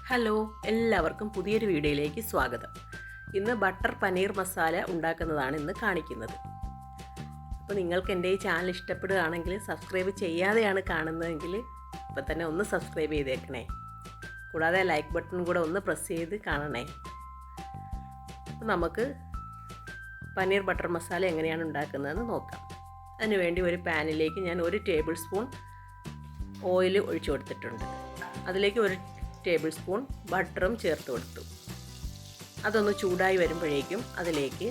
Hello, എല്ലാവർക്കും പുതിയൊരു വീഡിയോയിലേക്ക് സ്വാഗതം. ഇന്ന് ബട്ടർ പനീർ മസാല ഉണ്ടാക്കുന്നതാണ് ഇന്ന് കാണിക്കുന്നത്. അപ്പോൾ നിങ്ങൾക്ക് എൻ്റെ ഈ ചാനൽ ഇഷ്ടപ്പെടുകയാണെങ്കിൽ സബ്സ്ക്രൈബ് ചെയ്യാതെയാണ് കാണുന്നതെങ്കിൽ ഇപ്പോൾ തന്നെ ഒന്ന് സബ്സ്ക്രൈബ് ചെയ്തേക്കണേ. കൂടാതെ ലൈക്ക് ബട്ടൺ കൂടെ ഒന്ന് പ്രസ് ചെയ്ത് കാണണേ. അപ്പോൾ നമുക്ക് പനീർ ബട്ടർ മസാല എങ്ങനെയാണ് ഉണ്ടാക്കുന്നതെന്ന് നോക്കാം. അതിനുവേണ്ടി ഒരു പാനിലേക്ക് ഞാൻ 1 ടേബിൾ സ്പൂൺ ഓയിൽ ഒഴിച്ചു കൊടുത്തിട്ടുണ്ട്. അതിലേക്ക് 1 ടേബിൾ സ്പൂൺ ബട്ടറും ചേർത്ത് കൊടുത്തു. അതൊന്ന് ചൂടായി വരുമ്പോഴേക്കും അതിലേക്ക്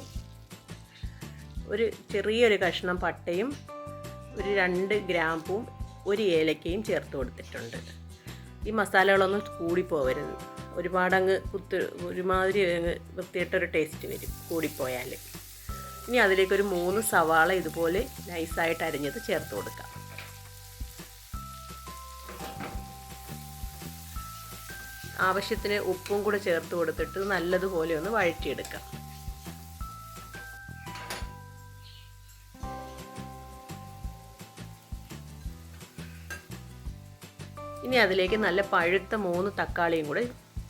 ഒരു ചെറിയൊരു കഷ്ണം പട്ടയും 2 ഗ്രാമ്പും 1 ഏലക്കയും ചേർത്ത് കൊടുത്തിട്ടുണ്ട്. ഈ മസാലകളൊന്നും കൂടിപ്പോവരുത്, ഒരുപാടങ്ങ് ഒരുമാതിരി വൃത്തിയിട്ടൊരു ടേസ്റ്റ് വരും കൂടിപ്പോയാൽ. ഇനി അതിലേക്കൊരു 3 സവാള ഇതുപോലെ നൈസായിട്ട് അരിഞ്ഞത് ചേർത്ത് കൊടുക്കാം. ആവശ്യത്തിന് ഉപ്പും കൂടെ ചേർത്ത് കൊടുത്തിട്ട് നല്ലതുപോലെ ഒന്ന് വഴറ്റിയെടുക്കാം. ഇനി അതിലേക്ക് നല്ല പഴുത്ത 3 തക്കാളിയും കൂടെ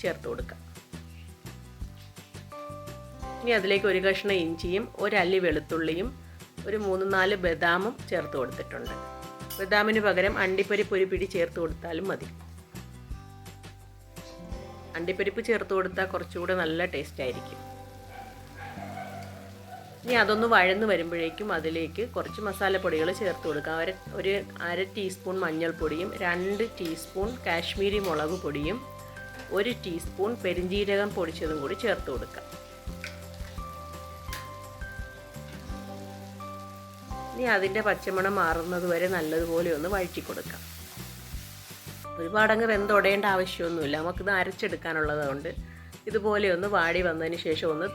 ചേർത്ത് കൊടുക്കാം. ഇനി അതിലേക്ക് 1 കഷ്ണം ഇഞ്ചിയും 1 അല്ലി വെളുത്തുള്ളിയും 3-4 ബദാമും ചേർത്ത് കൊടുത്തിട്ടുണ്ട്. ബദാമിന് പകരം അണ്ടിപ്പരിപ്പ് ഒരു പിടി ചേർത്ത് കൊടുത്താലും മതി. അണ്ടിപ്പരിപ്പ് ചേർത്ത് കൊടുത്താൽ കുറച്ചുകൂടെ നല്ല ടേസ്റ്റ് ആയിരിക്കും. ഇനി അതൊന്ന് വഴന്ന് വരുമ്പോഴേക്കും അതിലേക്ക് കുറച്ച് മസാലപ്പൊടികൾ ചേർത്ത് കൊടുക്കാം. ഒരു 1/2 ടീസ്പൂൺ മഞ്ഞൾപ്പൊടിയും 2 ടീസ്പൂൺ കാശ്മീരി മുളക് പൊടിയും 1 ടീസ്പൂൺ പെരിഞ്ജീരകം പൊടിച്ചതും കൂടി ചേർത്ത് കൊടുക്കാം. ഇനി അതിൻ്റെ പച്ചമണം മാറുന്നത് വരെ നല്ലതുപോലെ ഒന്ന് വഴറ്റി കൊടുക്കാം. ഒരുപാടങ്ങ് വെന്തുടയേണ്ട ആവശ്യമൊന്നുമില്ല, നമുക്കിത് അരച്ചെടുക്കാനുള്ളത് കൊണ്ട് ഇതുപോലെ ഒന്ന് വാടി വന്നതിന് ശേഷം ഒന്ന്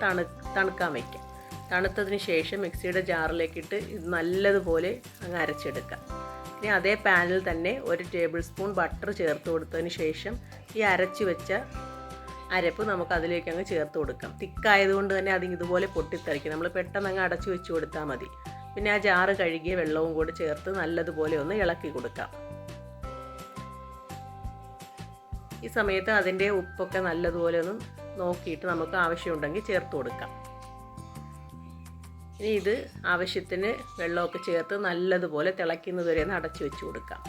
തണുക്കാൻ വയ്ക്കാം. തണുത്തതിന് ശേഷം മിക്സിയുടെ ജാറിലേക്കിട്ട് ഇത് നല്ലതുപോലെ അങ്ങ് അരച്ചെടുക്കാം. ഇനി അതേ പാനിൽ തന്നെ 1 ടേബിൾ സ്പൂൺ ബട്ടർ ചേർത്ത് കൊടുത്തതിന് ശേഷം ഈ അരച്ച് വെച്ച അരപ്പ് നമുക്ക് അതിലേക്ക് അങ്ങ് ചേർത്ത് കൊടുക്കാം. തിക്കായതുകൊണ്ട് തന്നെ അത് ഇതുപോലെ പൊട്ടിത്തെറിക്കും. നമ്മൾ പെട്ടെന്ന് അങ്ങ് അടച്ചു വെച്ച് കൊടുത്താൽ മതി. പിന്നെ ആ ജാറ് കഴുകിയ വെള്ളവും കൂടി ചേർത്ത് നല്ലതുപോലെ ഒന്ന് ഇളക്കി കൊടുക്കാം. ഈ സമയത്ത് അതിൻ്റെ ഉപ്പൊക്കെ നല്ലതുപോലെ ഒന്ന് നോക്കിയിട്ട് നമുക്ക് ആവശ്യമുണ്ടെങ്കിൽ ചേർത്ത് കൊടുക്കാം. ഇനി ഇത് ആവശ്യത്തിന് വെള്ളമൊക്കെ ചേർത്ത് നല്ലതുപോലെ തിളയ്ക്കുന്നത് വരെ ഒന്ന് അടച്ചു വെച്ച് കൊടുക്കാം.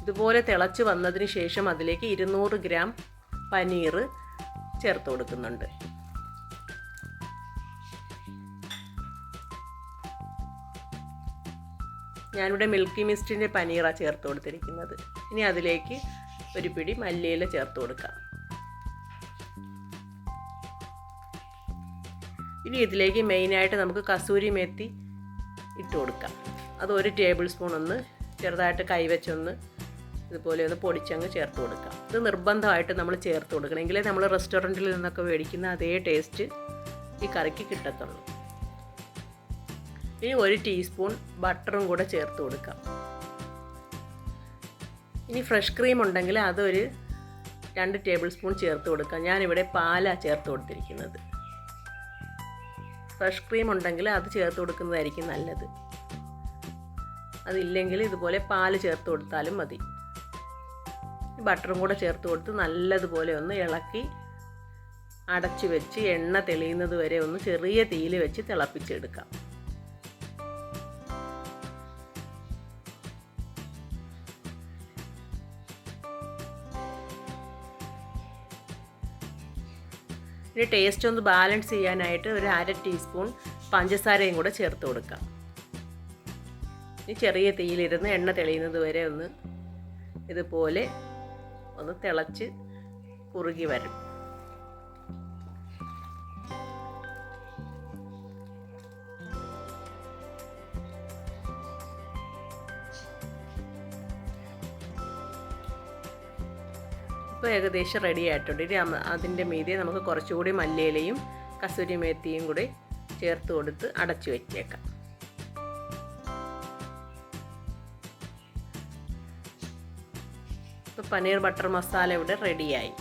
ഇതുപോലെ തിളച്ച് വന്നതിന് ശേഷം അതിലേക്ക് 200 ഗ്രാം പനീർ ചേർത്ത് കൊടുക്കുന്നുണ്ട്. ഞാനിവിടെ മിൽക്കി മിസ്റ്റിൻ്റെ പനീറാണ് ചേർത്ത് കൊടുത്തിരിക്കുന്നത്. ഇനി അതിലേക്ക് 1 പിടി മല്ലിയില ചേർത്ത് കൊടുക്കാം. ഇനി ഇതിലേക്ക് മെയിനായിട്ട് നമുക്ക് കസൂരി മേത്തി ഇട്ട് കൊടുക്കാം. അത് 1 ടേബിൾ സ്പൂൺ ഒന്ന് ചെറുതായിട്ട് കൈവച്ചൊന്ന് ഇതുപോലെ ഒന്ന് പൊടിച്ചങ്ങ് ചേർത്ത് കൊടുക്കാം. ഇത് നിർബന്ധമായിട്ട് നമ്മൾ ചേർത്ത് കൊടുക്കണം, എങ്കിലേ നമ്മൾ റെസ്റ്റോറൻറ്റിൽ നിന്നൊക്കെ മേടിക്കുന്ന അതേ ടേസ്റ്റ് ഈ കറിക്ക് കിട്ടത്തുള്ളൂ. ഇനി 1 ടീസ്പൂൺ ബട്ടറും കൂടെ ചേർത്ത് കൊടുക്കാം. ഇനി ഫ്രഷ് ക്രീം ഉണ്ടെങ്കിൽ അതൊരു 2 ടേബിൾ സ്പൂൺ ചേർത്ത് കൊടുക്കാം. ഞാനിവിടെ പാലാണ് ചേർത്ത് കൊടുത്തിരിക്കുന്നത്. ഫ്രഷ് ക്രീം ഉണ്ടെങ്കിൽ അത് ചേർത്ത് കൊടുക്കുന്നതായിരിക്കും നല്ലത്. അതില്ലെങ്കിൽ ഇതുപോലെ പാല് ചേർത്ത് കൊടുത്താലും മതി. ബട്ടറും കൂടെ ചേർത്ത് കൊടുത്ത് നല്ലതുപോലെ ഒന്ന് ഇളക്കി അടച്ചു വെച്ച് എണ്ണ തെളിയുന്നത് വരെ ഒന്ന് ചെറിയ തീയിൽ വെച്ച് തിളപ്പിച്ചെടുക്കാം. ഇനി ടേസ്റ്റ് ഒന്ന് ബാലൻസ് ചെയ്യാനായിട്ട് ഒരു 1/2 ടീസ്പൂൺ പഞ്ചസാരയും കൂടെ ചേർത്ത് കൊടുക്കാം. ഇനി ചെറിയ തീയിലിരുന്ന് എണ്ണ തെളിയുന്നത് വരെ ഒന്ന് ഇതുപോലെ ഒന്ന് തിളച്ച് കുറുകി വരും. ഇപ്പോൾ ഏകദേശം റെഡി ആയിട്ടുണ്ട്. ഇനി അതിൻ്റെ മീതെ നമുക്ക് കുറച്ചുകൂടി മല്ലിയിലയും കസൂരി മേത്തിയും കൂടി ചേർത്ത് കൊടുത്ത് അടച്ചു വെച്ചേക്കാം. ഇപ്പോൾ പനീർ ബട്ടർ മസാല ഇവിടെ റെഡിയായി.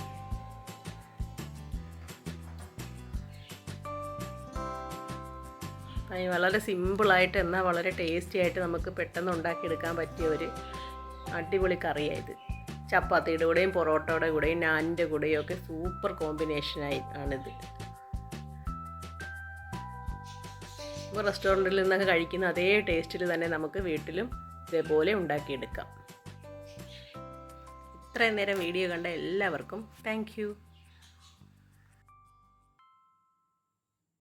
വളരെ സിമ്പിളായിട്ട് എന്നാൽ വളരെ ടേസ്റ്റി ആയിട്ട് നമുക്ക് പെട്ടെന്ന് ഉണ്ടാക്കിയെടുക്കാൻ പറ്റിയ ഒരു അടിപൊളി കറിയായത്. ചപ്പാത്തിയുടെ കൂടെയും പൊറോട്ടയുടെ കൂടെയും നാനിൻ്റെ കൂടെയും ഒക്കെ സൂപ്പർ കോമ്പിനേഷനായി ആണിത്. ഇപ്പോൾ റെസ്റ്റോറൻറ്റിൽ നിന്നൊക്കെ കഴിക്കുന്ന അതേ ടേസ്റ്റിൽ തന്നെ നമുക്ക് വീട്ടിലും ഇതേപോലെ ഉണ്ടാക്കിയെടുക്കാം. ഇത്രയും നേരം വീഡിയോ കണ്ട എല്ലാവർക്കും താങ്ക് യു.